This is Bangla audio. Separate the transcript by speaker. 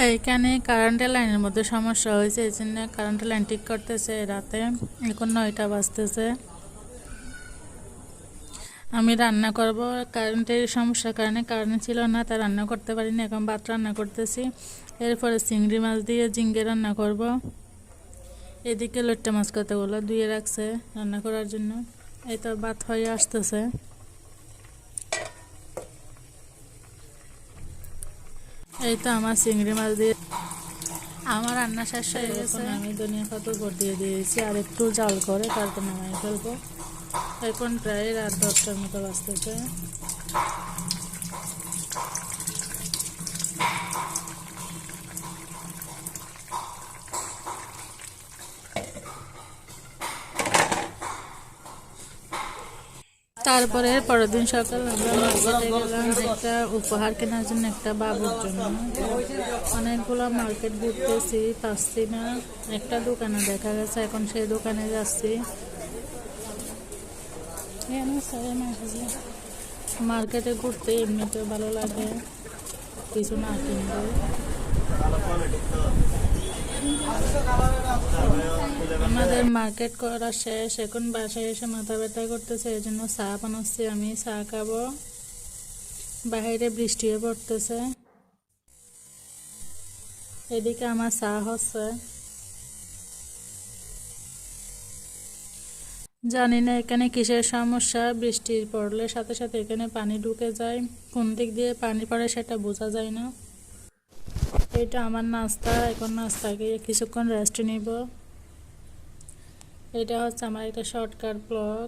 Speaker 1: এইখানে কারেন্টের লাইনের মধ্যে সমস্যা হয়েছে, এই জন্য কারেন্টের লাইন ঠিক করতেছে রাতে। এখন 9টা বাজতেছে। আমি রান্না করব, কারেন্টের সমস্যার কারণে কারেন্ট ছিল না, তাই রান্না করতে পারিনি। এখন ভাত রান্না করতেছি, এরপরে চিংড়ি মাছ দিয়ে ঝিঙ্গে রান্না করব। এদিকে লইট্টা মাছ কতগুলো ধুয়ে রাখছে রান্না করার জন্য। এই তো ভাত হয়ে আসতেছে। এই তো আমার চিংড়ি মাছ দিয়ে আমার রান্না শেষ হয়ে গেছে। আমি ধনিয়া পাতা উপর দিয়ে দিয়েছি, আর একটু জাল করে তারপর নামাই ফেলবো। এখন প্রায় রাত 10টার মতো বাজতেছে। তারপরে পরের দিন সকাল আমরা মার্কেটে গেলাম একটা উপহার কেনার জন্য, একটা বাবুর জন্য। অনেকগুলো মার্কেট ঘুরতেছি, পাচ্ছি না। একটা দোকানে দেখা গেছে, এখন সেই দোকানে যাচ্ছি। মার্কেটে ঘুরতে এমনিতে ভালো লাগে, কিছু না কিনবে। আমাদের মার্কেট করা শেষ, এখন বাসায় এসে মাথা ব্যথা করতেছে, এই জন্য চা বানাচ্ছি। আমি চা খাবো। বাইরে বৃষ্টিও পড়তেছে, এদিকে আমার চা হচ্ছে। জানি না এখানে কিসের সমস্যা, বৃষ্টি পড়লে সাথে সাথে এখানে পানি ঢুকে যায়, কোন দিক দিয়ে পানি পড়ে সেটা বোঝা যায় না। এটা আমার নাস্তা, এখন নাস্তা খেয়ে কিছুক্ষণ রেস্ট নিব। এটা হচ্ছে আমার একটা শর্টকাট ব্লগ।